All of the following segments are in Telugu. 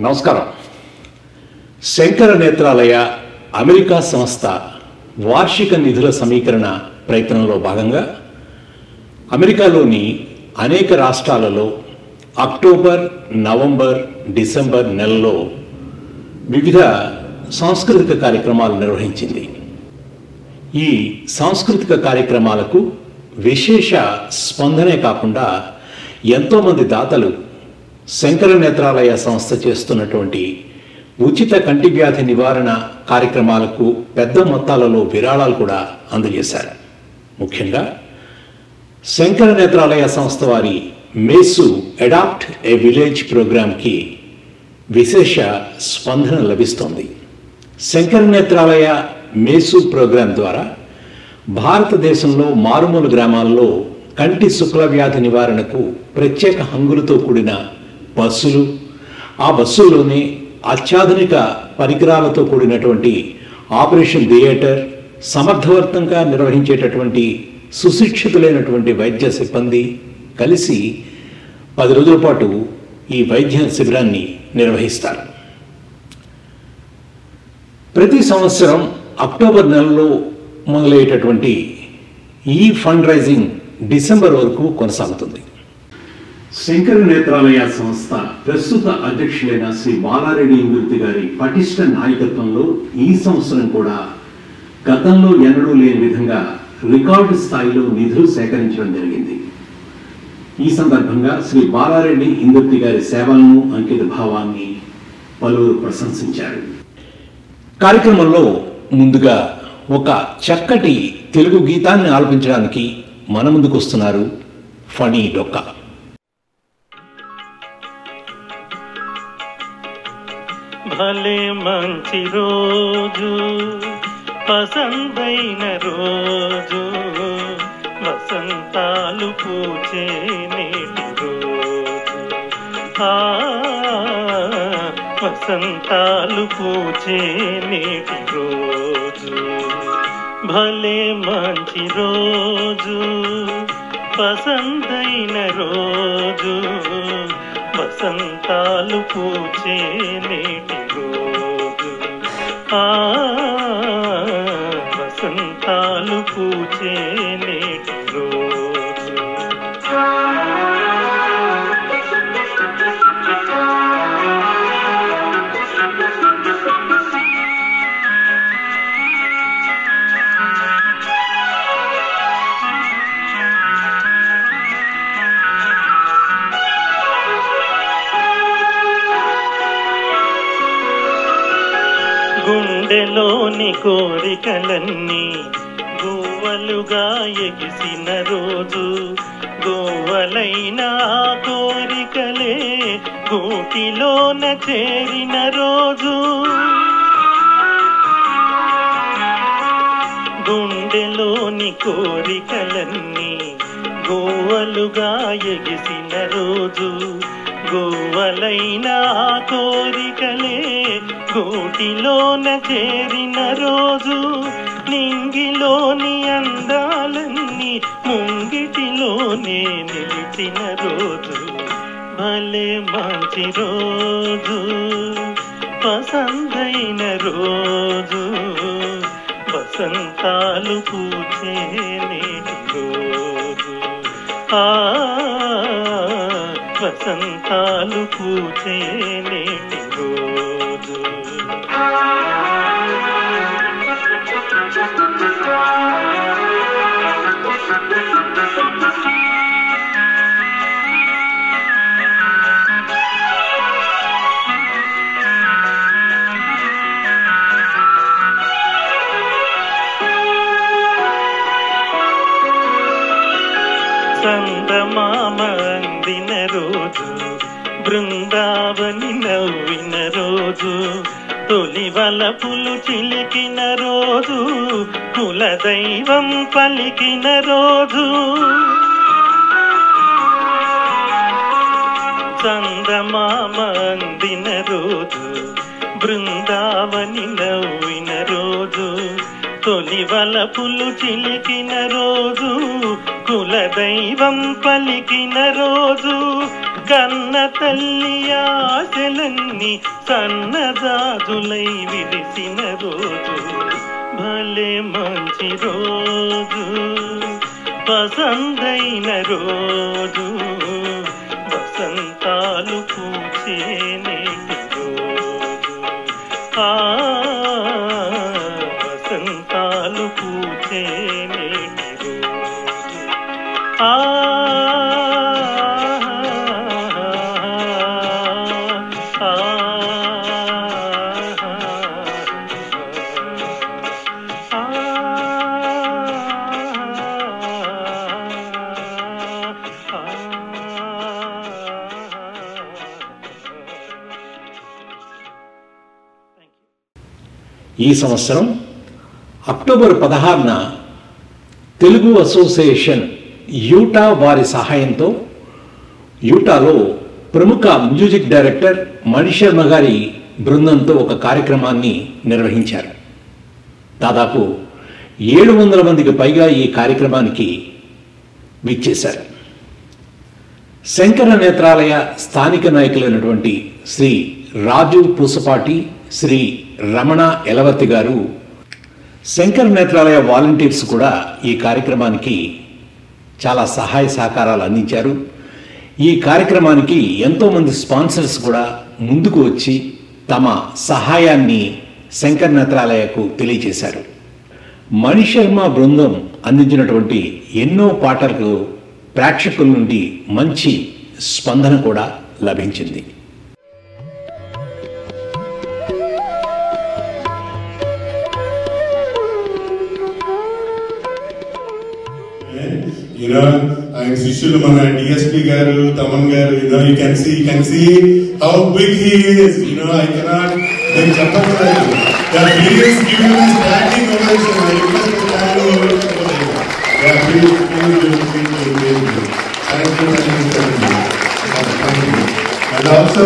నమస్కారం. శంకర నేత్రాలయ అమెరికా సంస్థ వార్షిక నిధుల సమీకరణ ప్రయత్నంలో భాగంగా అమెరికాలోని అనేక రాష్ట్రాలలో అక్టోబర్, నవంబర్, డిసెంబర్ నెలలో వివిధ సాంస్కృతిక కార్యక్రమాలు నిర్వహించింది. ఈ సాంస్కృతిక కార్యక్రమాలకు విశేష స్పందనే కాకుండా ఎంతోమంది దాతలు శంకర నేత్రాలయ సంస్థ చేస్తున్నటువంటి ఉచిత కంటి వ్యాధి నివారణ కార్యక్రమాలకు పెద్ద మొత్తాలలో విరాళాలు కూడా అందజేశారు. ముఖ్యంగా శంకర నేత్రాలయ సంస్థ వారి మేసు అడాప్ట్ ఏ విలేజ్ ప్రోగ్రాంకి విశేష స్పందన లభిస్తోంది. శంకర నేత్రాలయ మేసు ప్రోగ్రాం ద్వారా భారతదేశంలో మారుమూల గ్రామాల్లో కంటి శుక్ల వ్యాధి నివారణకు ప్రత్యేక హంగులతో కూడిన బస్సులు, ఆ బస్సుల్లోనే అత్యాధునిక పరికరాలతో కూడినటువంటి ఆపరేషన్ థియేటర్, సమర్థవంతంగా నిర్వహించేటటువంటి సుశిక్షితులైనటువంటి వైద్య సిబ్బంది కలిసి 10 రోజుల పాటు ఈ వైద్య శిబిరాన్ని నిర్వహిస్తారు. ప్రతి సంవత్సరం అక్టోబర్ నెలలో మొదలయ్యేటటువంటి ఈ ఫండ్ రైజింగ్ డిసెంబర్ వరకు కొనసాగుతుంది. శంకర నేత్రాలయ సంస్థ ప్రస్తుత అధ్యక్షులైన శ్రీ బాలారెడ్డి ఇందుర్తి గారి పటిష్ట నాయకత్వంలో ఈ సంవత్సరం కూడా గతంలో ఎన్నడూ లేని విధంగా రికార్డు స్థాయిలో నిధులు సేకరించడం జరిగింది. ఈ సందర్భంగా శ్రీ బాలారెడ్డి ఇందుర్తి గారి సేవలను, అంకిత భావాన్ని పలువురు ప్రశంసించారు. కార్యక్రమంలో ముందుగా ఒక చక్కటి తెలుగు గీతాన్ని ఆలపించడానికి మన ముందుకు వస్తున్నారు ఫణి డొక్క. భలే మంచి రోజు, పసందైన రోజు, వసంతాలు పూచే నేటి రోజు, వసంతాలు పూచే నేటి రోజు. భలే మంచి రోజు, పసందైన రోజు, వసంతాలు పూచే నేటి రోజు, వసంతాలు పూచే నేటి రోజు. గుండెలోని కోరికలన్నీ గువ్వలుగా ఎగిసిన రోజు, గువ్వలైన కోరికలే గూటిలోన చేరిన రోజు. గుండెలోని కోరికలన్నీ గువ్వలుగా ఎగిసిన రోజు, గువ్వలైన కోరికలే గూటిలోన చేరిన రోజు. నింగిలోని అందాలన్నీ ముంగిటిలోనే నిలిచిన రోజు. భలే మంచి రోజు, పసందైన రోజు, వసంతాలు పూచే నేటి రోజు, వసంతాలు పూచే నేటి రోజు. చందమామ అందిన రోజు, బృందావని నవ్విన రోజు, తొలి వలపులు చిలికిన రోజు, కులదైవం పలికిన రోజు. చందమామ అందిన రోజు, బృందావని నవ్విన రోజు, తొలి వలపులు చిలికిన రోజు, కులదైవం పలికిన రోజు. కన్న తల్లి ఆశలన్నీ సన్నజాజులై విరిసిన రోజు, భలే మంచి రోజు, పసందైన రోజు, వసంతాలు పూచే నేటి రోజు, వసంతాలు పూచే నేటి రోజు, ఈ సంవత్సరం అక్టోబర్ 16న తెలుగు అసోసియేషన్ యూటా వారి సహాయంతో యూటాలో ప్రముఖ మ్యూజిక్ డైరెక్టర్ మణిశర్మ గారి బృందంతో ఒక కార్యక్రమాన్ని నిర్వహించారు. దాదాపు 700 మందికి పైగా ఈ కార్యక్రమానికి విచ్చేశారు. శంకర నేత్రాలయ స్థానిక నాయకులైనటువంటి శ్రీ రాజు పూసపాటి, శ్రీ రమణ ఎలవర్తి గారు, శంకర నేత్రాలయ వాలంటీర్స్ కూడా ఈ కార్యక్రమానికి చాలా సహాయ సహకారాలు అందించారు. ఈ కార్యక్రమానికి ఎంతోమంది స్పాన్సర్స్ కూడా ముందుకు వచ్చి తమ సహాయాన్ని శంకర నేత్రాలయకు తెలియజేశారు. మణిశర్మ బృందం అందించినటువంటి ఎన్నో పాటలకు ప్రేక్షకుల నుండి మంచి స్పందన కూడా లభించింది. ఆయన శిష్యులు మన DSP గారు, తమన్ గారు, you can see how big he is. I cannot చెప్పలేదు. Please give him a standing ovation. I request a standing ovation for him. Please thank you. And also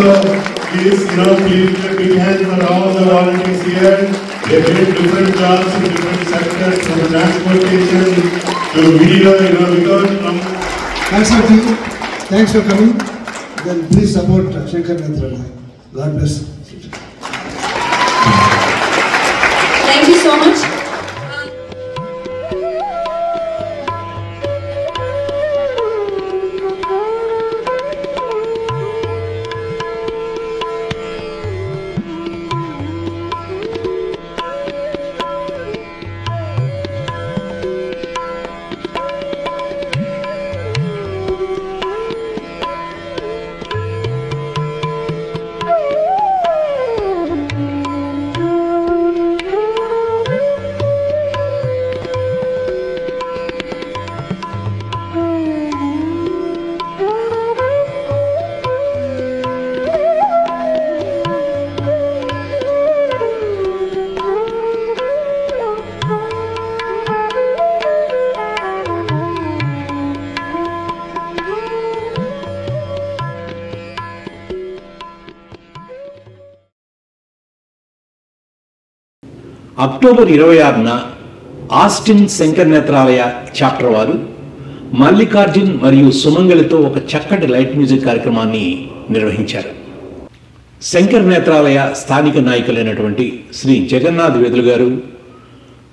please give a big hand for all the volunteers here. They did different jobs in different sectors, from transportation to video, without Thanks for coming. Thanks for coming. Then please support Shankar Nethralaya. God bless. Thank you so much. October 26న ఆస్టిన్ శంకర నేత్రాలయ చాప్టర్ వారు మల్లికార్జున్ మరియు సుమంగళితో ఒక చక్కటి లైట్ మ్యూజిక్ కార్యక్రమాన్ని నిర్వహించారు. శంకర నేత్రాలయ స్థానిక నాయకులైనటువంటి శ్రీ జగన్నాథ్ వెదులు గారు,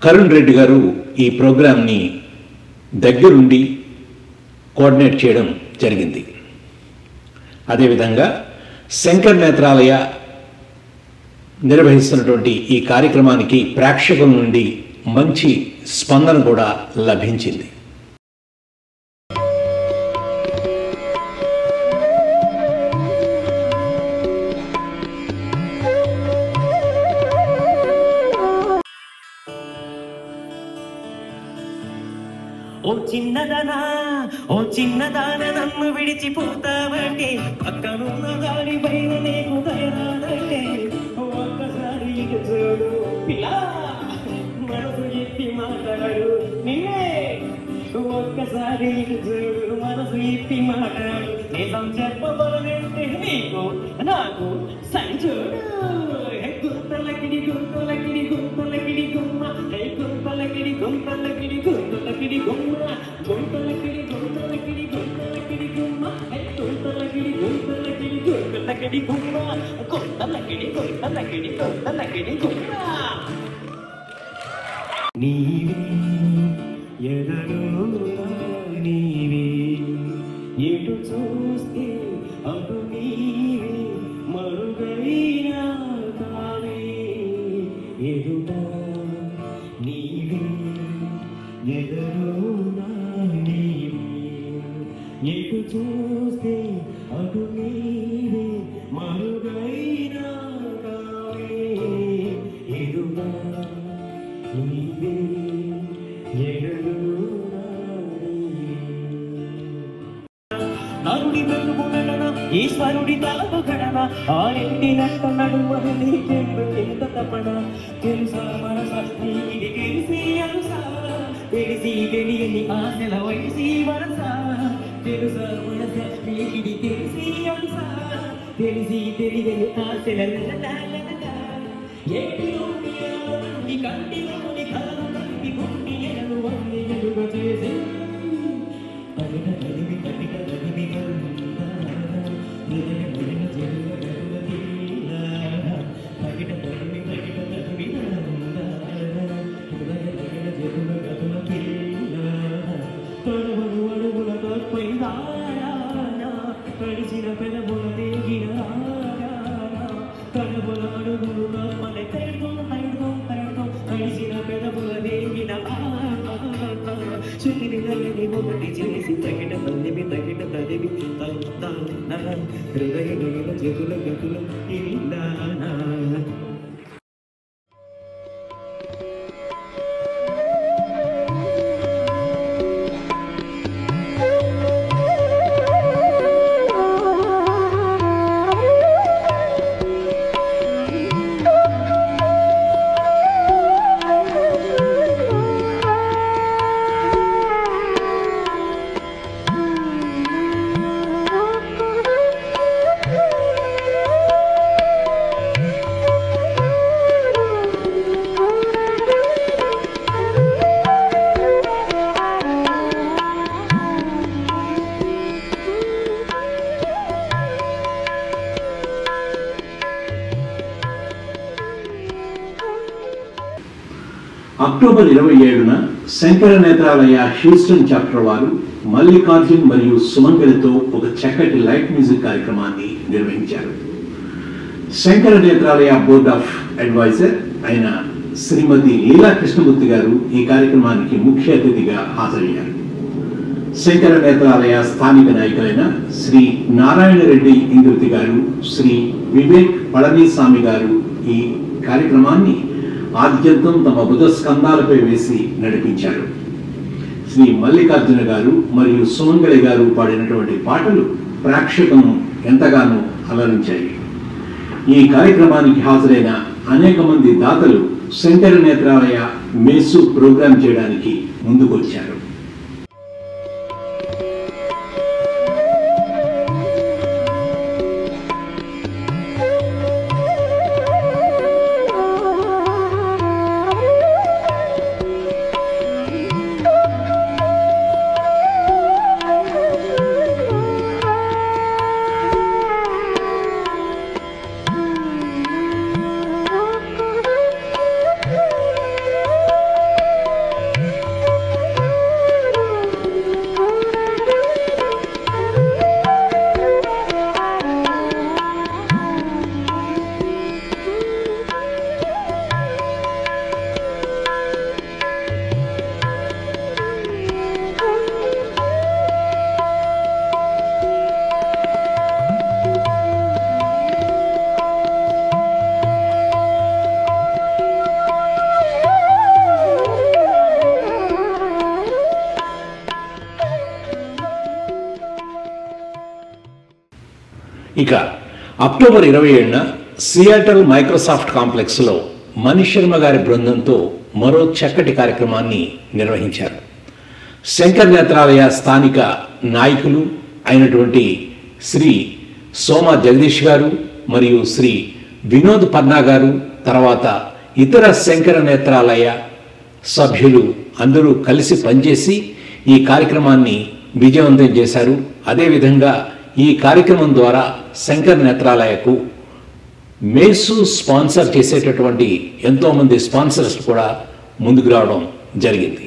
కరుణ్ రెడ్డి గారు ఈ ప్రోగ్రాంని దగ్గరుండి కోఆర్డినేట్ చేయడం జరిగింది. అదేవిధంగా శంకర నేత్రాలయ నిర్వహిస్తున్నటువంటి ఈ కార్యక్రమానికి ప్రేక్షకుల నుండి మంచి స్పందన కూడా లభించింది. ఓ చిన్నదాన నన్ను విడిచిపోతావంటే, పక్కనున్న దాడి పైన నీకు దయరాదంటే, ఒక్కసారి ఇటు చూడు పిల్లా, మనసు ఇప్పి మాట్లాడు నిన్నే, ఒక్కసారి ఇటు చూడు మనసు ఇప్పి మాట్లాడు, నిజం చెప్పబోనంటే నీకు నాకు సంచోడు. గుంతలకిడి గుంతలకిడి గుంతలకిడి గుమ్మ, గుంతలకిడి గుంతలకిడి గుంతలకిడి గుమ్మ, గుంతలకిడి గుంతలకిడి గుంతలకిడి గుమ్మ, గుంతలకిడి గుంత లకిడి గుమ్మ కొత్త లకిడి గుమ్మ నీవే ఎదలో నీవే ఎటు చూస్తే అటు నీవే మరుగైనా కావే ఎదుట నీవే ఎదలో నీవే ఎటు చూస్తే అటు నీవే మరుగైనా కావే ఎదుట నీవే ఎదలో నరుడి వెలుగునడన ఈశ్వరుడి తలపు గడన ఆరింటి నట్ట నడుమను నీకెందు చింత తపన తెలుసా మనస నీది తెలిసి అనుసా తెలిసి తెలియని ఆశల వయసి వరస తెలుసా మనస నీది తెలిసి అనుసా తెలిసి తెలియని ఆశల ఏటిలోని నీ కంటిలోని కలను కంటి గుండి ఎను వండి ఎదుగ చేసి కడిచిన పెదముల రేగిన కడుపుల అడుగులు మన కడిచిన పెదముల రేగిన చుట్టిని నల్లని ఒకటి చేసి తగిన తల్లివి హృదయ చేతుల గతుల ఇలా October 27న Shankara Netralaya Houston chapter వారు మల్లికార్జున్ మరియు సుమంగలితో ఒక చక్కటి లైట్ మ్యూజిక్ కార్యక్రమాన్ని నిర్వహించారు. Shankara Netralaya board of advisor అయిన శ్రీమతి లీలా కృష్ణమూర్తి గారు ఈ కార్యక్రమానికి ముఖ్య అతిథిగా హాజరయ్యారు. శంకర నేత్రాలయ స్థానిక నాయకులైన శ్రీ నారాయణ రెడ్డి ఇంద్రుతి గారు, శ్రీ వివేక్ పళనిస్వామి గారు ఈ కార్యక్రమాన్ని ఆద్యంతం తమ బుధ స్కంధాలపై వేసి నడిపించారు. శ్రీ మల్లికార్జున గారు మరియు సుమంగళి గారు పాడినటువంటి పాటలు ప్రేక్షకులను ఎంతగానో అలరించాయి. ఈ కార్యక్రమానికి హాజరైన అనేక మంది దాతలు శంకర నేత్రాలయ మేసు ప్రోగ్రాం చేయడానికి ముందుకొచ్చారు. ఇక అక్టోబర్ 27న సియాటల్ మైక్రోసాఫ్ట్ కాంప్లెక్స్లో మనీష్ శర్మ గారి బృందంతో మరో చక్కటి కార్యక్రమాన్ని నిర్వహించారు. శంకర్ నేత్రాలయ స్థానిక నాయకులు అయినటువంటి శ్రీ సోమ జగదీష్ గారు మరియు శ్రీ వినోద్ పన్నా గారు, తర్వాత ఇతర శంకర నేత్రాలయ సభ్యులు అందరూ కలిసి పనిచేసి ఈ కార్యక్రమాన్ని విజయవంతం చేశారు. అదేవిధంగా ఈ కార్యక్రమం ద్వారా శంకర్ నేత్రాలయకు మేసు స్పాన్సర్ చేసేటటువంటి ఎంతోమంది స్పాన్సర్స్ కూడా ముందుకు రావడం జరిగింది.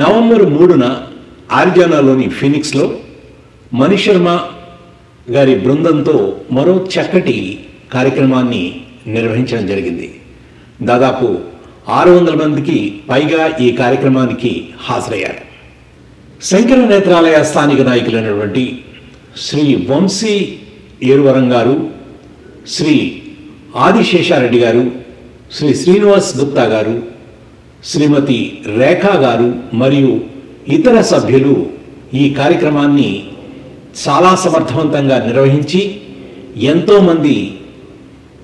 నవంబర్ 3న ఆరిజోనాలోని ఫీనిక్స్లో మణిశర్మ గారి బృందంతో మరో చక్కటి కార్యక్రమాన్ని నిర్వహించడం జరిగింది. దాదాపు 600 మందికి పైగా ఈ కార్యక్రమానికి హాజరయ్యారు. శంకర నేత్రాలయ స్థానిక నాయకులైనటువంటి శ్రీ వంశీ ఏరువరం గారు, శ్రీ ఆదిశేషారెడ్డి గారు, శ్రీ శ్రీనివాస్ గుప్తా గారు, శ్రీమతి రేఖా గారు మరియు ఇతర సభ్యులు ఈ కార్యక్రమాన్ని చాలా సమర్థవంతంగా నిర్వహించి ఎంతోమంది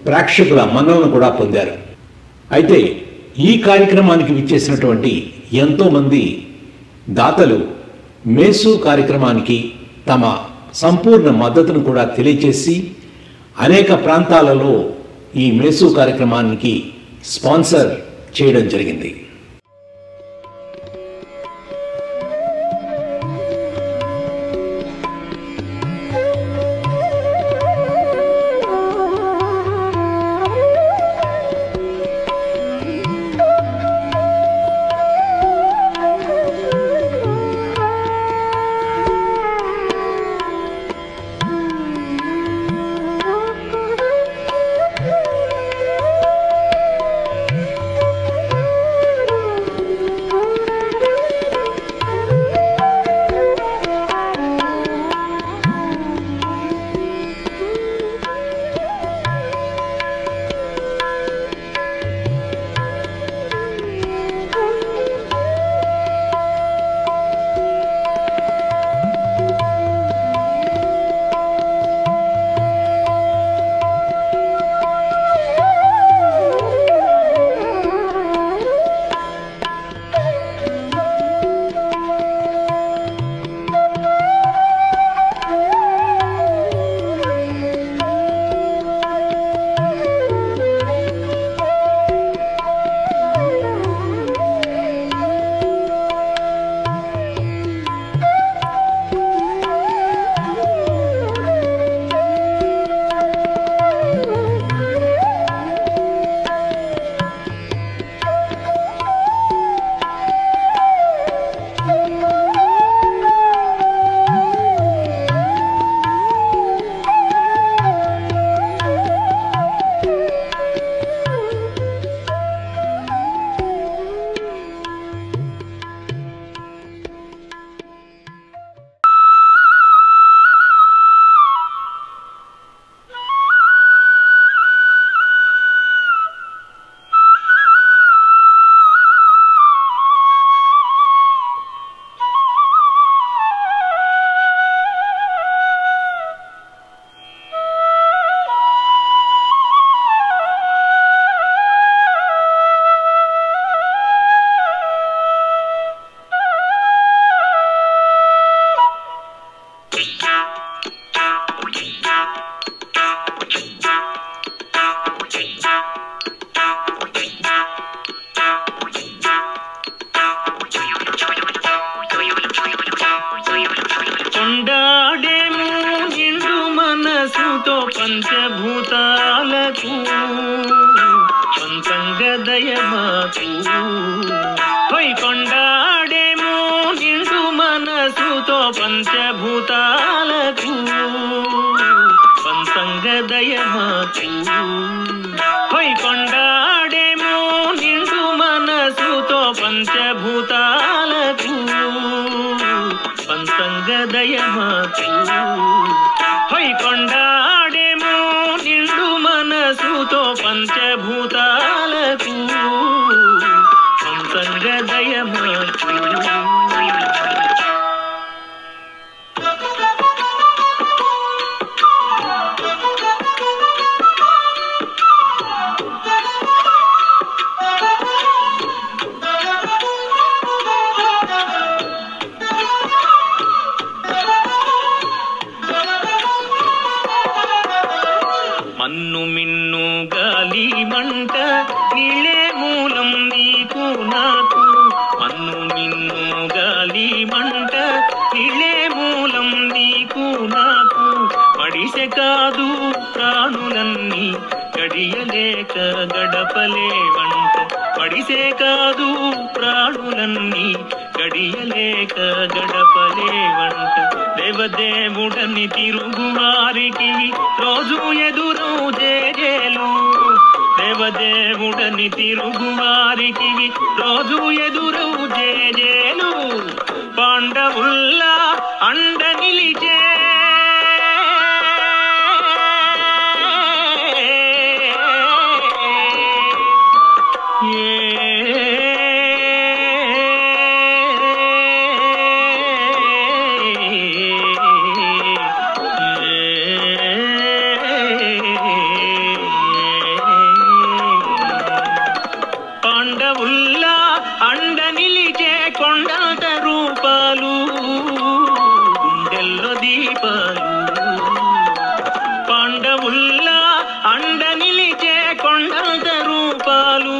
ప్రేక్షకుల మన్ననలను కూడా పొందారు. అయితే ఈ కార్యక్రమానికి విచ్చేసినటువంటి ఎంతోమంది దాతలు మేసు కార్యక్రమానికి తమ సంపూర్ణ మద్దతును కూడా తెలియజేసి అనేక ప్రాంతాలలో ఈ మేసు కార్యక్రమానికి స్పాన్సర్ చేయడం జరిగింది. హై కొండాడేమో నిండు మనసుతో పంచభూతాలకు పంచంగ దయమాకు హై కొండాడేమో నిండు మనసుతో పంచభూతాలకు పంచంగ దయమాకు హై కొండాడేమో నిండు మనసుతో పంచభూతాలకు పంచంగ దయమాకు మన్ను మిన్ను గాలి మంట నీళ్ళే మూలం నీకు నాకు మన్ను మిన్ను గాలి మంట నీళ్ళే మూలం నీకు నాకు పడిసె కాదు ప్రాణులన్నీ గడియలేక గడపలేవంట పడిసే కాదు ప్రాణులన్నీ గడియలేక గడపలేవంట దేవదేవుడని తిరుగువారికి రోజు ఎదురు జేజేలు దేవదేవుడని తిరుగువారికి రోజు ఎదురు జేజేలు పాండవుల్లా అండ నిలిచే పాండవుల్లా అండ నిలిచే కొండంత రూపాలు గుండెల్లో దీపాలు పాండవుల్లా అండ నిలిచే కొండంత రూపాలు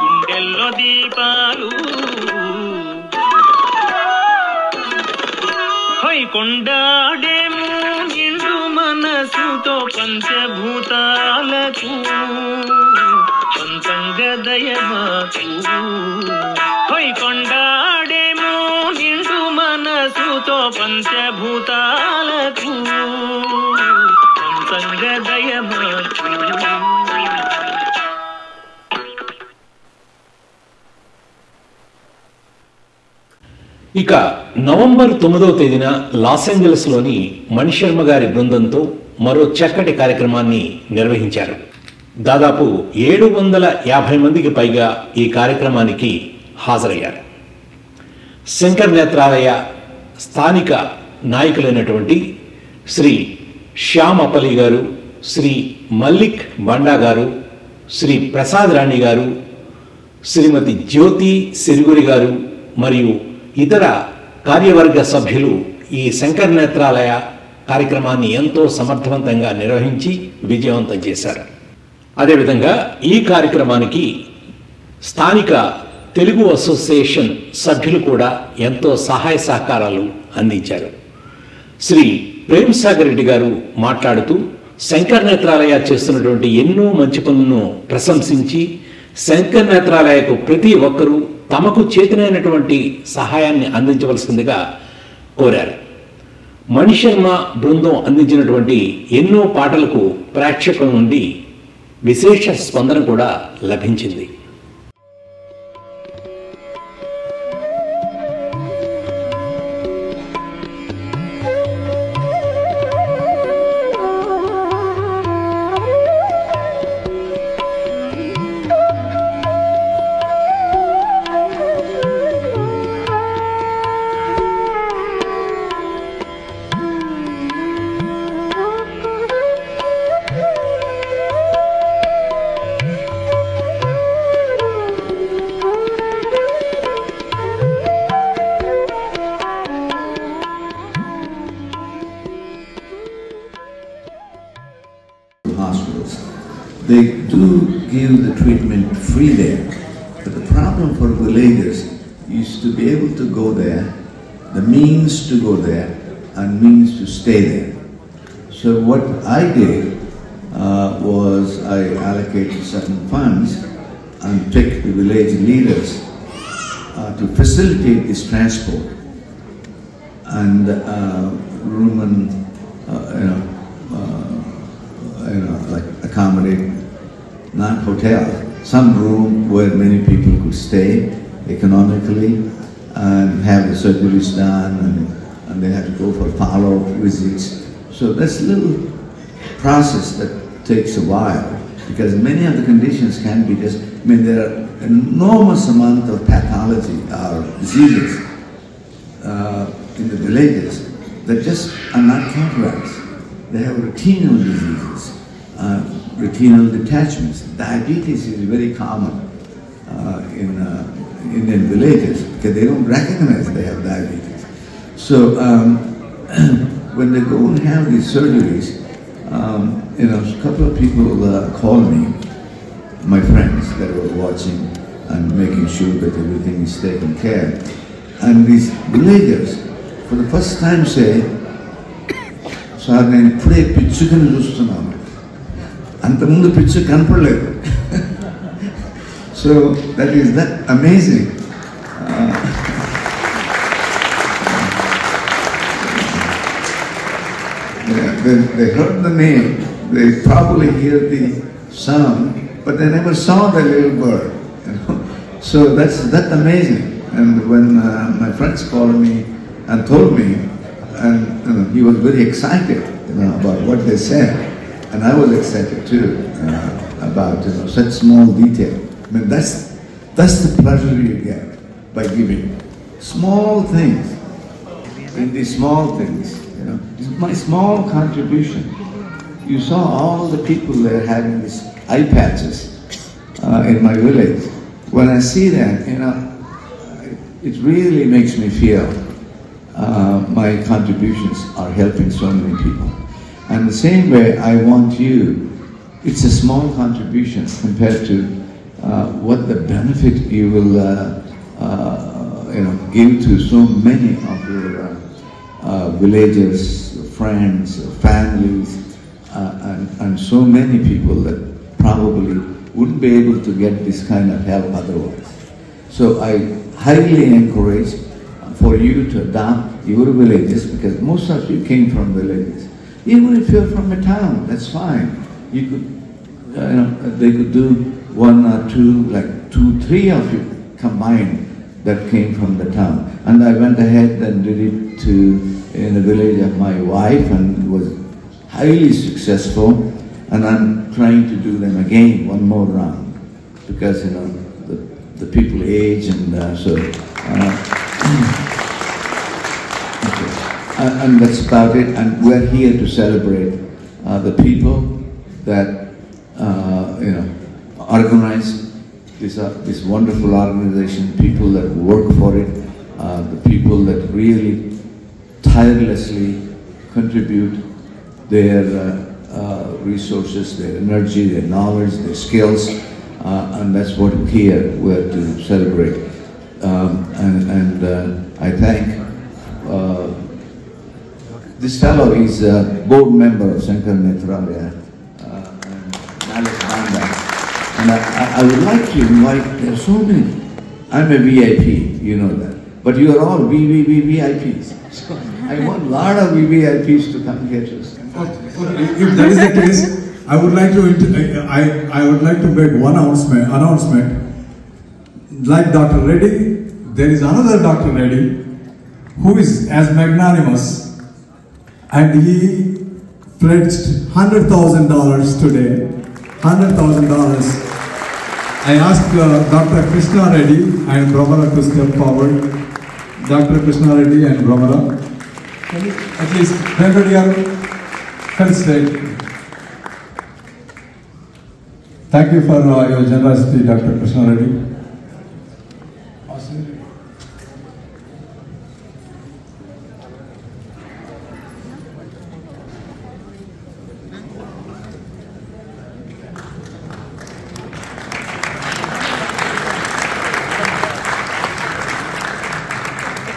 గుండెల్లో దీపాలు హై కొండాడేమో నిండు మనసుతో పంచభూతాలకు పంచంగ దయమాకు హై కొండాడేమో నిండు మనసుతో పంచభూతాలకు పంచంగ దయమాకు ఇక నవంబర్ 9వ తేదీన లాస్ ఏంజలస్లోని మణిశర్మ గారి బృందంతో మరో చక్కటి కార్యక్రమాన్ని నిర్వహించారు. దాదాపు 750 మందికి పైగా ఈ కార్యక్రమానికి హాజరయ్యారు. శంకర్ నేత్రాలయ స్థానిక నాయకులైనటువంటి శ్రీ శ్యామ్ అపలి గారు, శ్రీ మల్లిక్ బండా గారు, శ్రీ ప్రసాద్ రాణి గారు, శ్రీమతి జ్యోతి సిరిగురి గారు మరియు ఇతర కార్యవర్గ సభ్యులు ఈ శంకర్ నేత్రాలయ కార్యక్రమాన్ని ఎంతో సమర్థవంతంగా నిర్వహించి విజయవంతం చేశారు. అదేవిధంగా ఈ కార్యక్రమానికి స్థానిక తెలుగు అసోసియేషన్ సభ్యులు కూడా ఎంతో సహాయ సహకారాలు అందించారు. శ్రీ ప్రేమ్ సాగర్ రెడ్డి గారు మాట్లాడుతూ శంకర్ నేత్రాలయ చేస్తున్నటువంటి ఎన్నో మంచి పనులను ప్రశంసించి శంకర్ నేత్రాలయకు ప్రతి ఒక్కరూ తమకు చేతనైనటువంటి సహాయాన్ని అందించవలసిందిగా కోరారు. మణిశర్మ బృందం అందించినటువంటి ఎన్నో పాటలకు ప్రేక్షకుల నుండి విశేష స్పందన కూడా లభించింది. They do give the treatment free there, but the problem for villagers is to be able to go there, the means to go there, and means to stay there. So what I did was I allocated certain funds and pick the village leaders to facilitate this transport and like accommodate, not hotel, some room where many people could stay economically and have the surgeries done, and they have to go for follow-up visits. So that's a little process that takes a while, because many of the conditions can be just, there are enormous amount of pathology or diseases in the villages that just are not cataracts. They have retinal diseases, retinal detachments. Diabetes is very common in Indian villages because they don't recognize they have diabetes. So when they go and have these surgeries, a couple of people call me, my friends that were watching and making sure that everything is taken care. And these villagers, for the first time say, "Sir, nenu ipude pichukani chustunnanu. Antamundu pichu kanapaledu." So that is that amazing. They heard the name, they probably hear the sound, but they never saw the little bird. So that's amazing. And when my friends called me and told me, and he was very excited about what they said, and I was excited too about such small detail. That's the pleasure you get by giving small things. In these small things, my small contribution. You saw all the people there having these eye patches in my village. When I see that, it really makes me feel my contributions are helping so many people. And the same way, I want you, it's a small contribution compared to what the benefit you will give to so many of your villagers, friends, families, and so many people that probably wouldn't be able to get this kind of help otherwise. So I highly encourage for you to adopt your villages, because most of you came from villages. Even if you're from a town, that's fine. You could, they could do one or two, like 2-3 of you combined that came from the town. And I went ahead and did it in the village of my wife, and it was highly successful. And I'm trying to do them again, one more round, because the people age, and so. And that's about it. And we're here to celebrate the people that organize this wonderful organization, people that work for it, the people that really tirelessly contribute their resources, their energy, their knowledge, their skills, and that's what we're to celebrate. And I thank this fellow is a board member of Shankara Nethralaya and Malik Banda. And I would like to invite, there are so many. I'm a VIP, you know that. But you are all VVIPs. So I want a lot of VVIPs to come here to us. If that is the case, I would like to make one announcement. Like Dr. Reddy, there is another Dr. Reddy who is as magnanimous, and he pledged $100,000 today. $100,000. I asked Dr. Krishna Reddy and Brahmara to step forward. Dr. Krishna Reddy and Brahmara. At least everybody are felicitate. Thank you for your generosity, Dr. Krishna Reddy.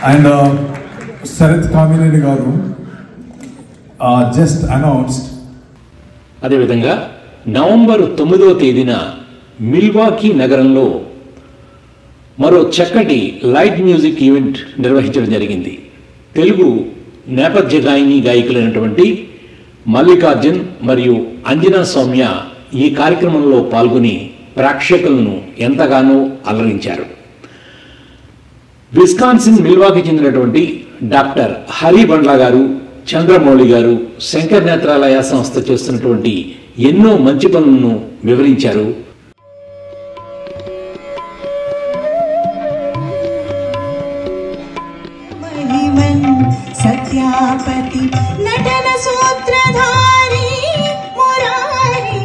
And Sarath Kamineni garu just announced. అదేవిధంగా నవంబర్ 9వ తేదీన మిల్వాకీ నగరంలో మరో చక్కటి లైట్ మ్యూజిక్ ఈవెంట్ నిర్వహించడం జరిగింది. తెలుగు నేపథ్య గాయకులైనటువంటి మల్లికార్జున్ మరియు అంజనా సౌమ్య ఈ కార్యక్రమంలో పాల్గొని ప్రేక్షకులను ఎంతగానో అలరించారు. విస్కాన్సిన్ మిల్వాకీ చెందినటువంటి డాక్టర్ హరి బండ్ల గారు, చంద్రమౌళి గారు శంకర్ నేత్రాలయ సంస్థ చేస్తున్నటువంటి ఎన్నో మంచి పనులను వివరించారు. సత్యాపతి నటన సూత్రధారి మురారి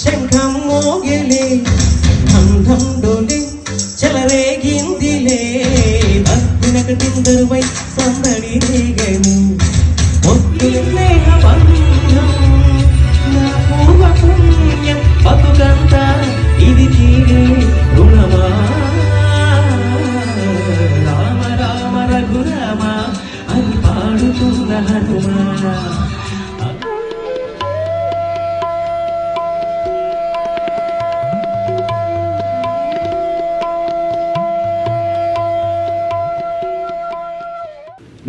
శంఖం మోగిలే అంధం డోలే చెలరేగిందిలే భక్తునకటిందరువై సందడి రేగని మొత్తుల స్నేహ బంధం నా పూర్వ పుణ్యం బతుకంత ఇది తీరే రుణమా రామ రామ రఘురామ అని పాడుతున్న హనుమా.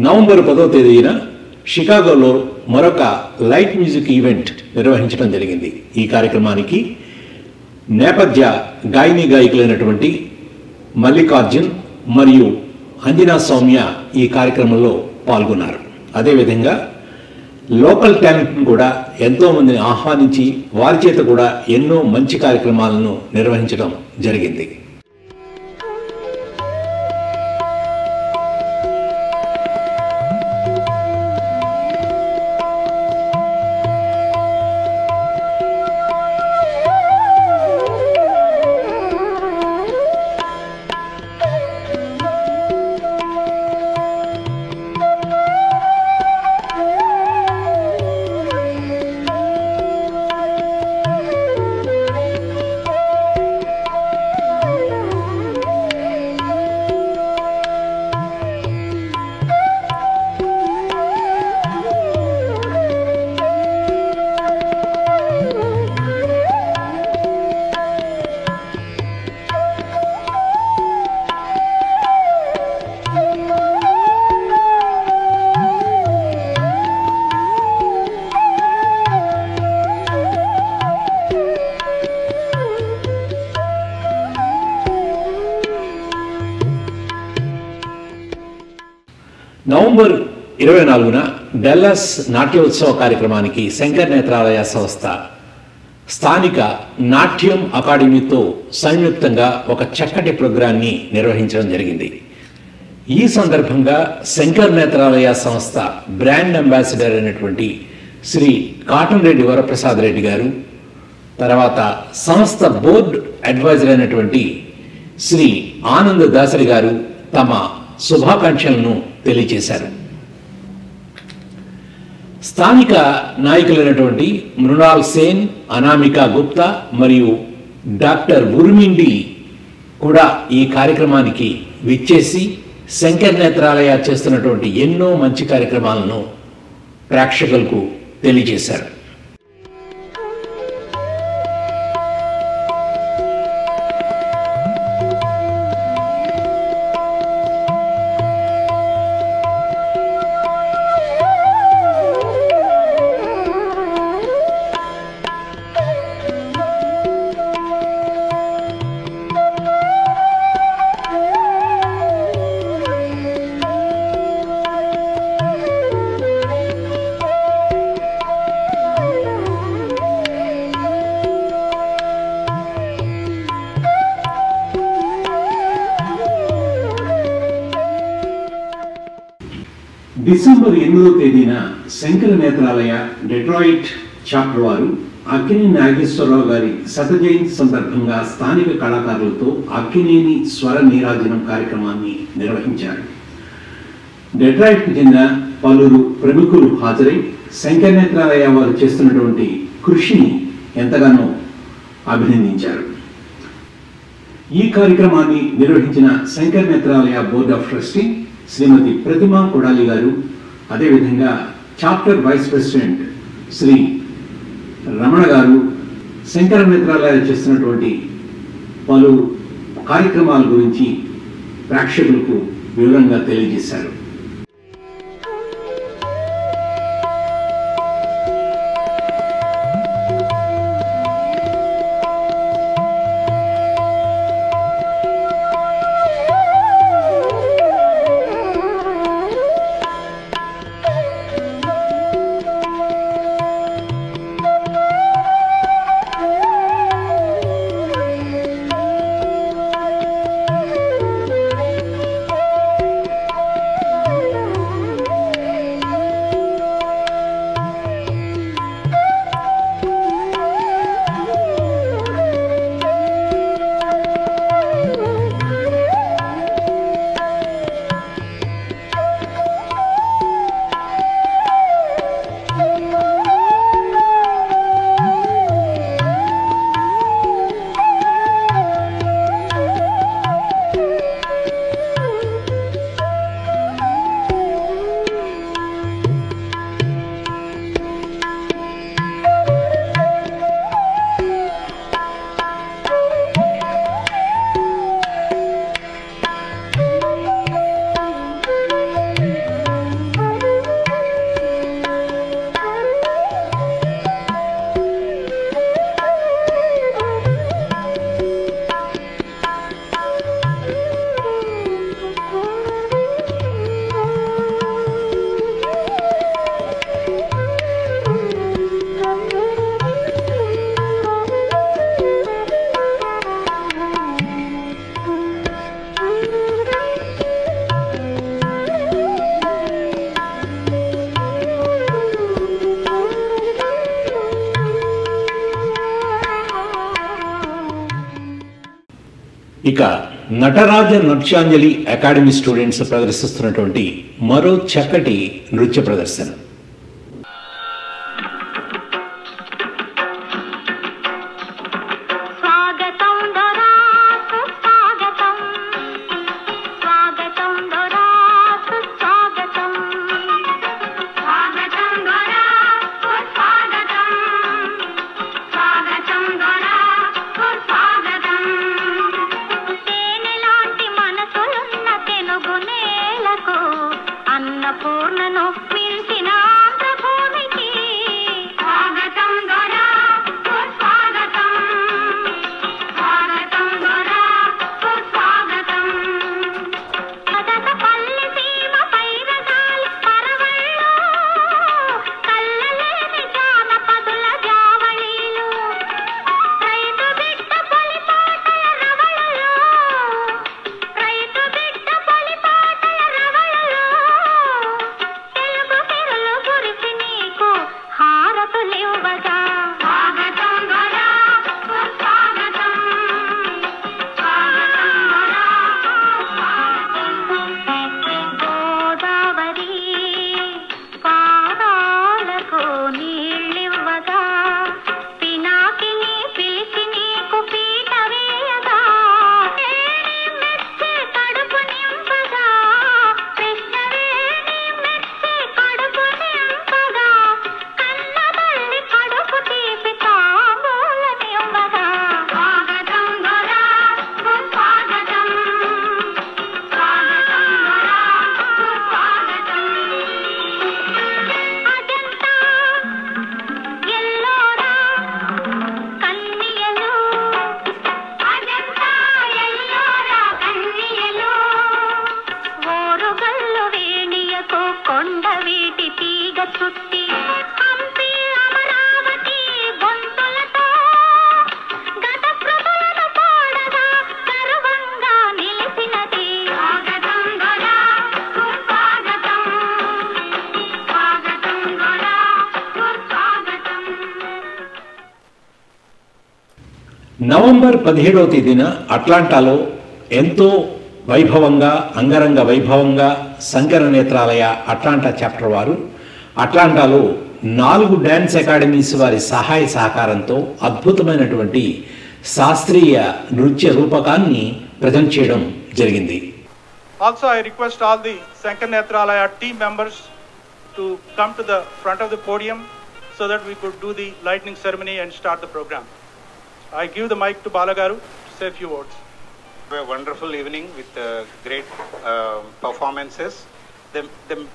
నవంబర్ 10వ తేదీన షికాగోలో మరొక లైట్ మ్యూజిక్ ఈవెంట్ నిర్వహించడం జరిగింది. ఈ కార్యక్రమానికి నేపథ్య గాయకులైనటువంటి మల్లికార్జున్ మరియు అంజనా సౌమ్య ఈ కార్యక్రమంలో పాల్గొన్నారు. అదేవిధంగా లోకల్ టాలెంట్ను కూడా ఎంతోమందిని ఆహ్వానించి వారి చేత కూడా ఎన్నో మంచి కార్యక్రమాలను నిర్వహించడం జరిగింది. నవంబర్ 24న డల్లాస్ నాట్యోత్సవ కార్యక్రమానికి శంకర్ నేత్రాలయ సంస్థ స్థానిక నాట్యం అకాడమీతో సంయుక్తంగా ఒక చక్కటి ప్రోగ్రాన్ని నిర్వహించడం జరిగింది. ఈ సందర్భంగా శంకర్ నేత్రాలయ సంస్థ బ్రాండ్ అంబాసిడర్ అయినటువంటి శ్రీ కాటంరెడ్డి వరప్రసాద్ రెడ్డి గారు, తర్వాత సంస్థ బోర్డ్ అడ్వైజర్ అయినటువంటి శ్రీ ఆనంద్ దాసరి గారు తమ శుభాకాంక్షలను తెలియజేశారు. స్థానిక నాయకులైనటువంటి మృణాల్ సేన్, అనామికా గుప్తా మరియు డాక్టర్ ఉర్మిండి కూడా ఈ కార్యక్రమానికి విచ్చేసి శంకర్ నేత్రాలయ చేస్తున్నటువంటి ఎన్నో మంచి కార్యక్రమాలను ప్రేక్షకులకు తెలియజేశారు. డిసెంబర్ 8వ తేదీన శంకర నేత్రాలయ డెట్రాయిట్ చాప్టర్ వారు అక్కినేని నాగేశ్వరరావు గారి శత జయంతి సందర్భంగా స్థానిక కళాకారులతో అక్కినేని స్వర నీరాజనం కార్యక్రమాన్ని నిర్వహించారు. డెట్రాయిట్కు చెందిన పలువురు ప్రముఖులు హాజరై శంకర నేత్రాలయ వారు చేస్తున్నటువంటి కృషిని ఎంతగానో అభినందించారు. ఈ కార్యక్రమాన్ని నిర్వహించిన Shankar Nethralaya board of trustee Shrimati Pratima Kodali గారు, అదేవిధంగా chapter vice president Shri Ramana గారు, శంకర నేత్రాలయ చేస్తున్నటువంటి పలు కార్యక్రమాల గురించి ప్రేక్షకులకు వివరంగా తెలియజేశారు. ఇక నటరాజ నృత్యాంజలి అకాడమీ స్టూడెంట్స్ ప్రదర్శిస్తున్నటువంటి మరో చక్కటి నృత్య ప్రదర్శన. నవంబర్ 17వ తేదీన అట్లాంటాలో ఎంతో వైభవంగా అంగరంగ వైభవంగా శంకర నేత్రాలయ అట్లాంటా చాప్టర్ వారు అట్లాంటాలో 4 డాన్స్ అకాడమీస్ వారి సహాయ సహకారంతో అద్భుతమైనటువంటి శాస్త్రీయ నృత్య రూపకాన్ని ప్రజెంట్ చేయడం జరిగింది. Also I request all the Shankar Netralaya team members to come to the front of the podium so that we could do the lightning ceremony and start the program. I give the mic to Balagaru to say a few words. A wonderful evening with great performances. The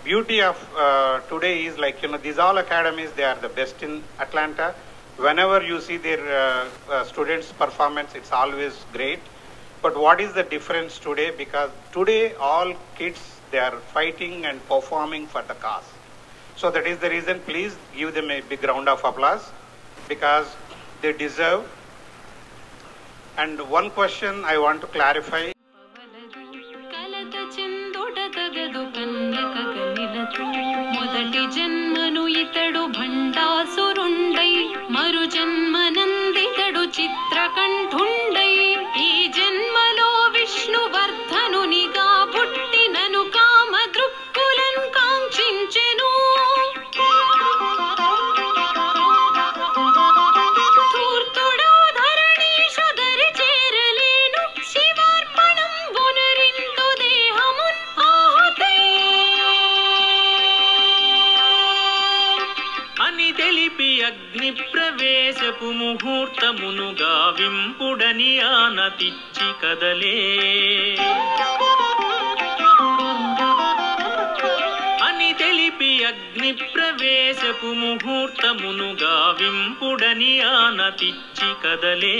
beauty of today is like, these all academies, they are the best in Atlanta. Whenever you see their students' performance, it's always great. But what is the difference today? Because today all kids, they are fighting and performing for the cause. So that is the reason, please give them a big round of applause because they deserve. And one question I want to clarify. మొదటి జన్మను ఇతడు భండాసురుండై మరు జన్మనందితడు చిత్రకంఠుండై ఈ జన్మలో విష్ణువర్ధనునిగా పుట్టినను కామ దృక్కులను కాంక్షించెను ధూర్తుడు ధరణీషు దరి చేరలేను శివార్పణం బునరింటు దేహమున్ ఆహుతై అని తెలిపి అగ్ని ప్రవేశపు ముహూర్తమును గావింపుడని ఆనతిచ్చి కదలే అని తెలిపి అగ్ని ప్రవేశపు ముహూర్తమును గావింపుడని ఆనతిచ్చి కదలే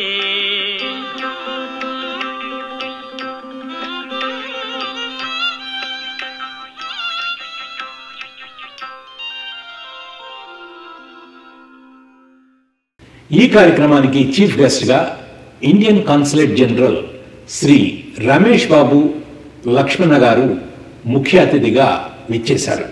ఈ కార్యక్రమానికి చీఫ్ గెస్ట్ గా Indian consulate general Shri Ramesh Babu Lakshmana garu ముఖ్య అతిథిగా విచ్చేశారు.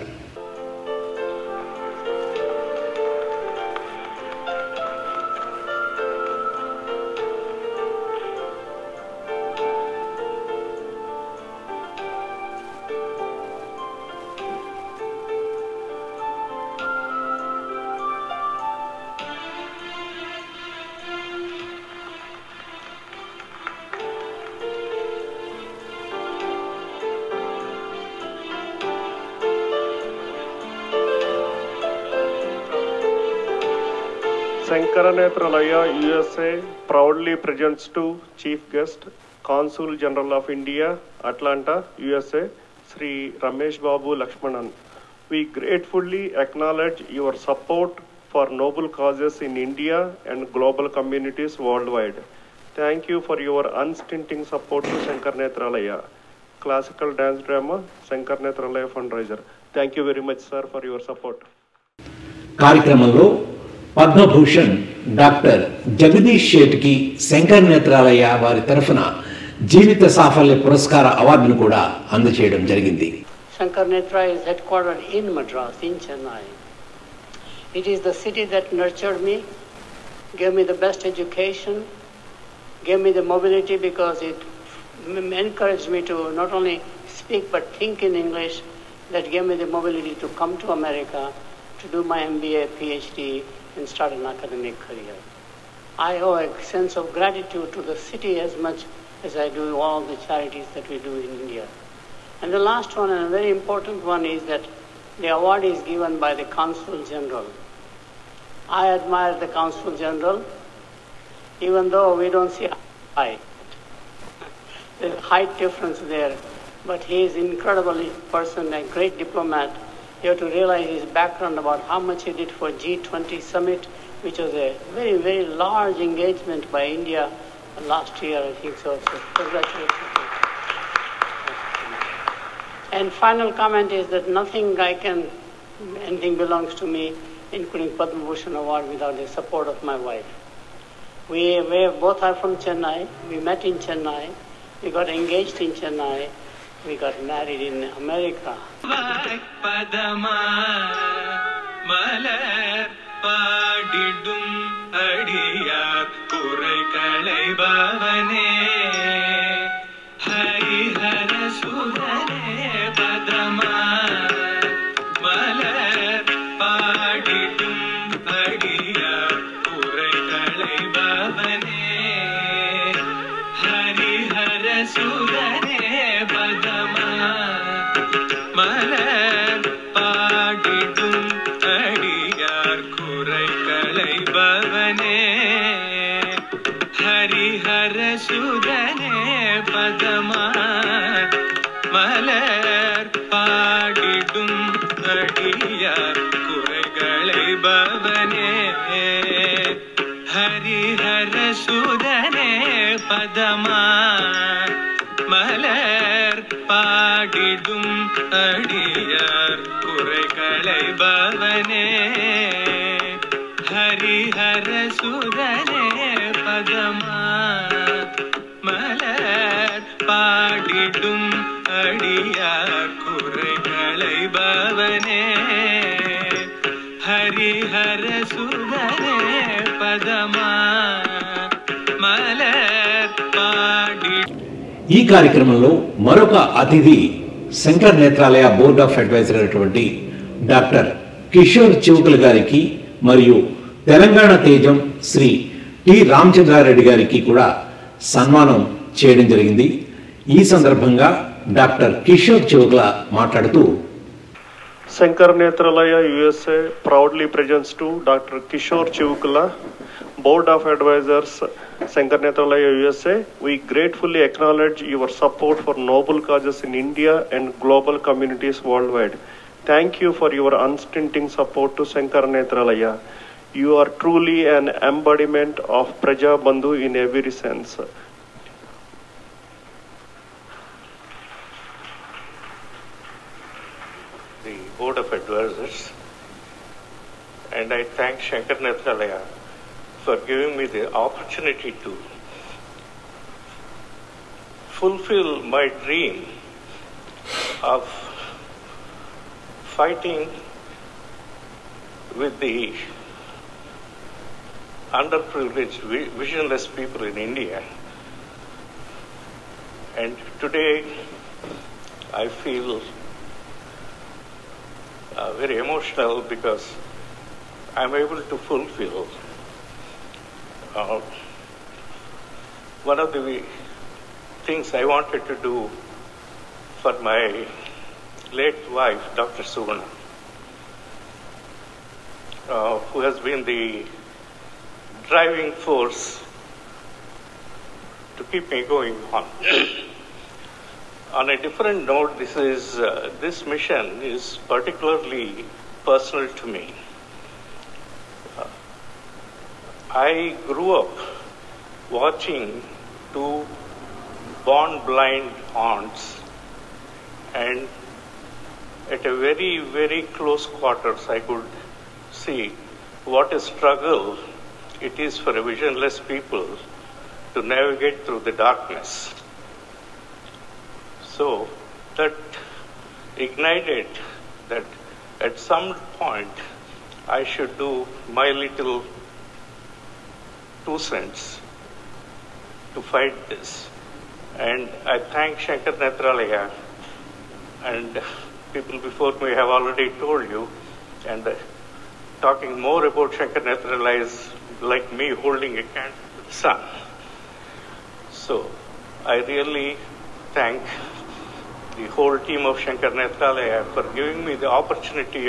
Shankaranetralaya USA proudly presents to Chief Guest, Consul General of India, Atlanta, USA, Sri Ramesh Babu Lakshmanan. We gratefully acknowledge your support for noble causes in India and global communities worldwide. Thank you for your unstinting support to Shankaranetralaya, classical dance drama, Shankaranetralaya fundraiser. Thank you very much, sir, for your support. కార్యక్రమంలో పద్మభూషణ్ డాక్టర్ జగదీష్ షేట్కి శంకర్ నేత్రాలయ వారి తరఫున జీవిత సాఫల్య పురస్కార అవార్డును కూడా అందజేయడం జరిగింది. Shankar Netra is headquartered in Madras, in Chennai. It is the city that nurtured me, gave me the best education, gave me the mobility because it encouraged me to not only speak but think in English, that gave me the mobility to come to America, to do my MBA, PhD, and start an academic career. I owe a sense of gratitude to the city as much as I do all the charities that we do in India. And the last one, and a very important one, is that the award is given by the Consul General. I admire the Consul General, even though we don't see eye. There's a height difference there, but he is an incredible person, a great diplomat. You have to realize his background about how much he did for G20 summit, which was a very, very large engagement by India last year, I think so. So congratulations. And final comment is that anything belongs to me, including Padma Bhushan Award, without the support of my wife. We both are from Chennai. We met in Chennai. We got engaged in Chennai. We got married in America. padama malar paadidum adiyar kurai kalaibavane harihara sudane padama malar paadidum adiyar kurai kalaibavane harihara sudane padama மலர் பாடிடும் அடியார் குறை களைபவனே பதமா மலர் பாடிடும் அடியார் குறைகளை பவனே ஹரிஹர சுதனே பதமா மலர் பாடிடும் அடியார் குறைகளை பவனே ஹரிஹர சுதனே பதமா மலர் பாடிடும் அடியார் குறைகளை பவனே ஹரிஹர சுதனே பதமா மலர் பாடி. ఈ కార్యక్రమంలో మరొక అతిథి Shankar Nethralaya board of advisor అయినటువంటి డాక్టర్ కిషోర్ చివుకుల గారికి మరియు తెలంగాణ తేజం శ్రీ టి రామచంద్రారెడ్డి గారికి కూడా సన్మానం చేయడం జరిగింది. ఈ సందర్భంగా డాక్టర్ కిషోర్ చివుకుల మాట్లాడుతూ Shankar Netralaya USA proudly presents to Dr. Kishore Chivukula, Board of Advisors, Shankar Netralaya USA. We gratefully acknowledge your support for noble causes in India and global communities worldwide. Thank you for your unstinting support to Shankar Netralaya. You are truly an embodiment of Praja Bandhu in every sense. The Board of Advisors, and I thank Shankar Netralaya for giving me the opportunity to fulfill my dream of fighting with the underprivileged, visionless people in India. And today I feel very emotional because I'm able to fulfill one of the things I wanted to do for my late wife, Dr. Suvarna, who has been the driving force to keep me going on. On a different note, this mission is particularly personal to me. I grew up watching two born blind aunts, and at a very, very close quarters, I could see what a struggle it is for a visionless people to navigate through the darkness. So that ignited that at some point I should do my little 2 cents to fight this. And I thank Shankar Netralaya, and people before me have already told you, and talking more about Shankar Netralaya is like me holding a candle to the sun. So I really thank the whole team of Shankar Netralaya for giving me the opportunity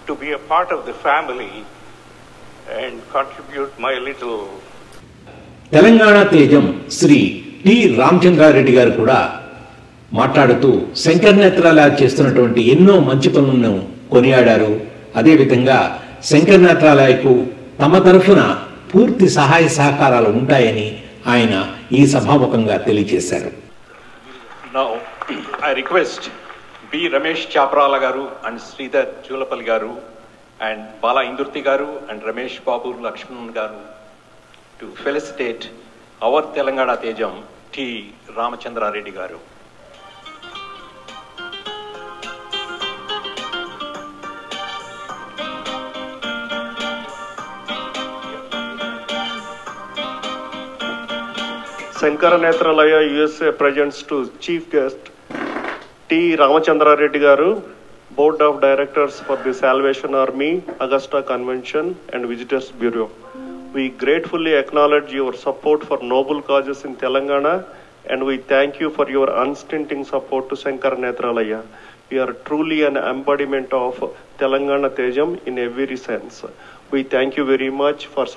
to be a part of the family and contribute my little. Telangana తేజం శ్రీ టి రామచంద్రారెడ్డి గారు కూడా మాట్లాడుతూ శంకర్ నేత్రాలయ చేస్తున్నటువంటి ఎన్నో మంచి పనులను కొనియాడారు. అదేవిధంగా శంకర్ నేత్రాలయకు తమ తరఫున పూర్తి సహాయ సహకారాలు ఉంటాయని ఆయన ఈ సభాముఖంగా తెలియజేశారు. Now I request B. Ramesh Chaprala garu and Sridhar Julapalli garu and Bala Indurti garu and Ramesh Babu Lakshman garu to felicitate our Telangana Tejam T. Ramachandra Reddy garu. Shankar Netralaya USA presents to Chief Guest T. Ramachandra Reddy garu, Board of Directors for the Salvation Army, Augusta Convention and Visitors Bureau. We gratefully acknowledge your support for noble causes in Telangana, and we thank you for your unstinting support to Shankar Netralaya. We are truly an embodiment of Telangana Tejam in every sense. We thank you very much for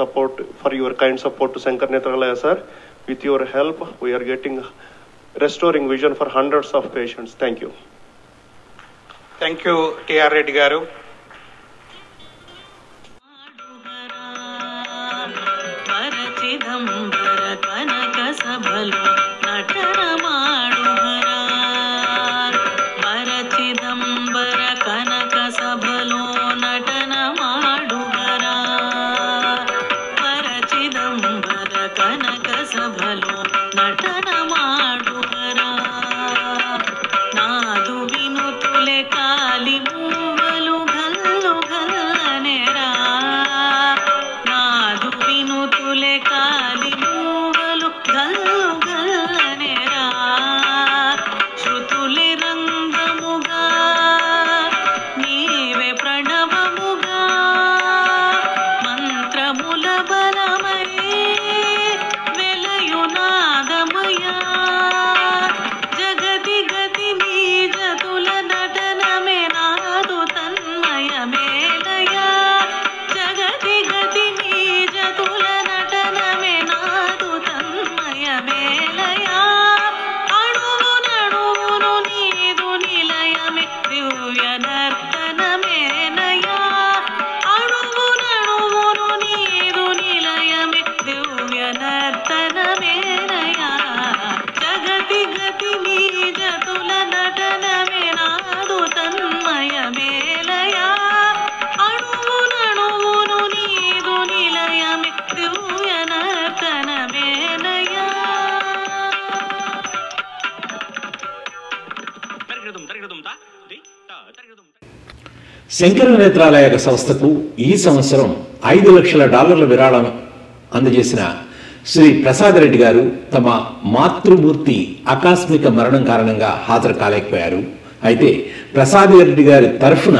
your kind support to Shankar Netralaya, sir. With your help, we are getting restoring vision for hundreds of patients. Thank you. Thank you, T.R. Reddy garu. Shankara Netralaya సంస్థకు ఈ సంవత్సరం $5 లక్షల విరాళం అందజేసిన శ్రీ ప్రసాద్ రెడ్డి గారు తమ మాతృమూర్తి ఆకస్మిక మరణం కారణంగా హాజరు కాలేకపోయారు. అయితే ప్రసాద్ రెడ్డి గారి తరఫున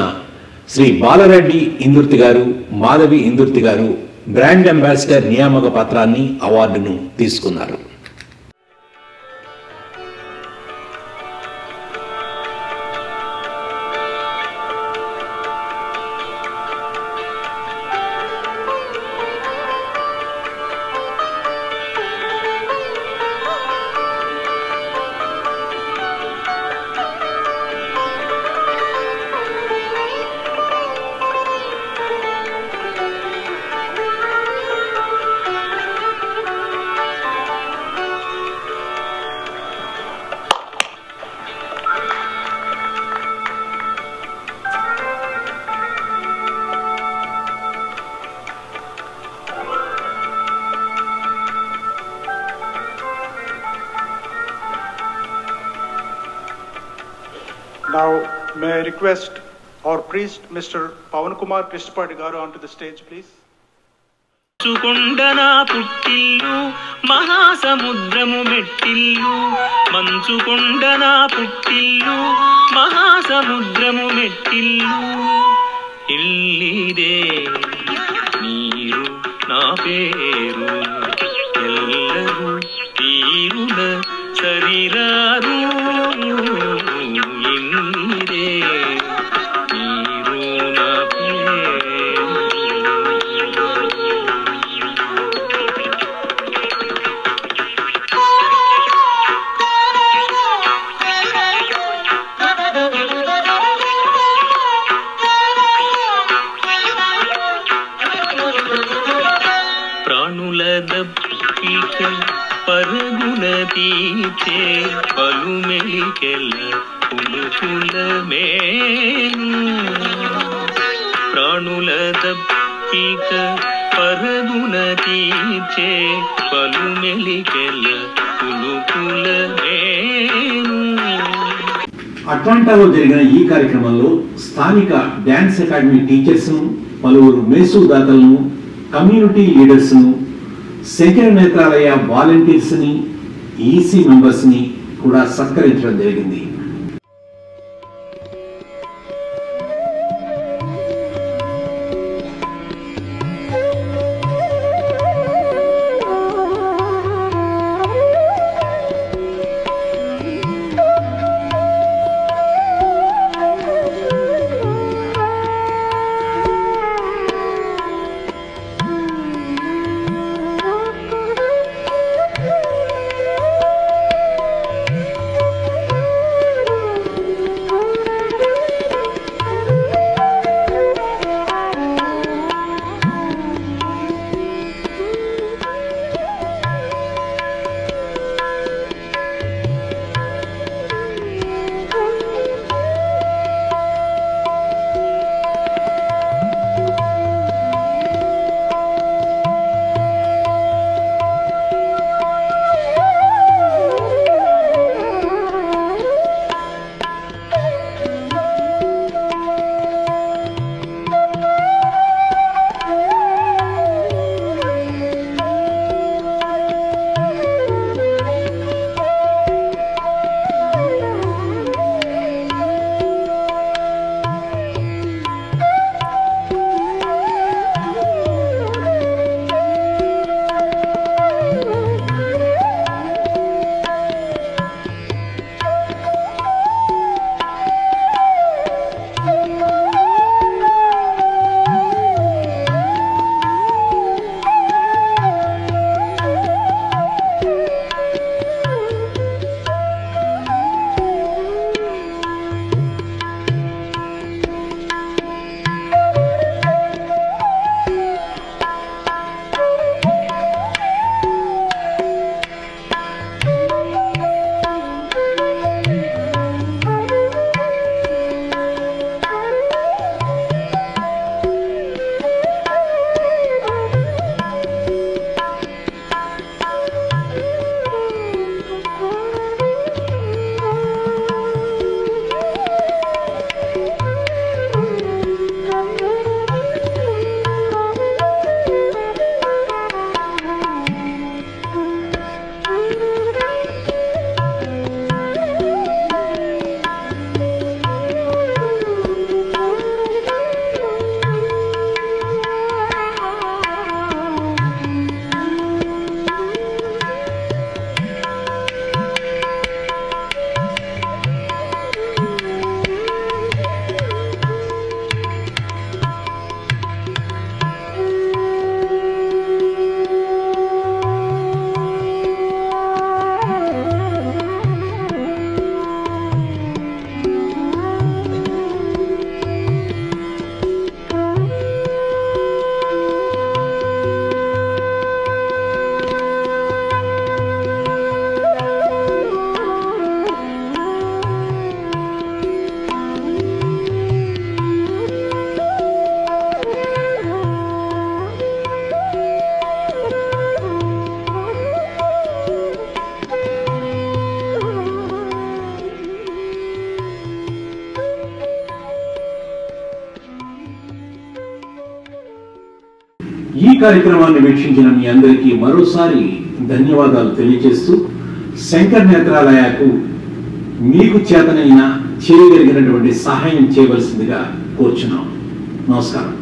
శ్రీ బాలరెడ్డి ఇందుర్తి గారు, మాధవి ఇందుర్తి గారు బ్రాండ్ అంబాసిడర్ నియామక పత్రాన్ని, అవార్డును తీసుకున్నారు. Now, may I request our priest, Mr. Pawan Kumar Krishnapati garu, onto the stage, please. మంచుకొండనా పుట్టిల్లు మహాసముద్రము మెట్టిల్లు, మంచుకొండనా పుట్టిల్లు మహాసముద్రము మెట్టిల్లు, ఇల్లిదే నీరు నా పేరు ఎల్లరూ తీరున శరీరారు, ఇల్లిదే నీరు నా పేరు. ప్రాణుల దప్పిక పరుగున తీర్చే పలుమెలికెల పులుపుల మేను, ప్రాణుల దప్పిక పరుగున తీర్చే పలుమెలికెల పులుపుల మేను. అట్లాంటాలో జరిగిన ఈ కార్యక్రమంలో స్థానిక డ్యాన్స్ అకాడమీ టీచర్స్ను, పలువురు మేసుదాతలను, కమ్యూనిటీ లీడర్స్ను, శంకర నేత్రాలయ వాలంటీర్స్ని, ఈసీ మెంబర్స్ని కూడా సత్కరించడం జరిగింది. ఈ కార్యక్రమాన్ని వీక్షించిన మీ అందరికీ మరోసారి ధన్యవాదాలు తెలియజేస్తూ శంకర్ నేత్రాలయకు మీకు చేతనైన చేయగలిగినటువంటి సహాయం చేయవలసిందిగా కోరుచున్నాం. నమస్కారం.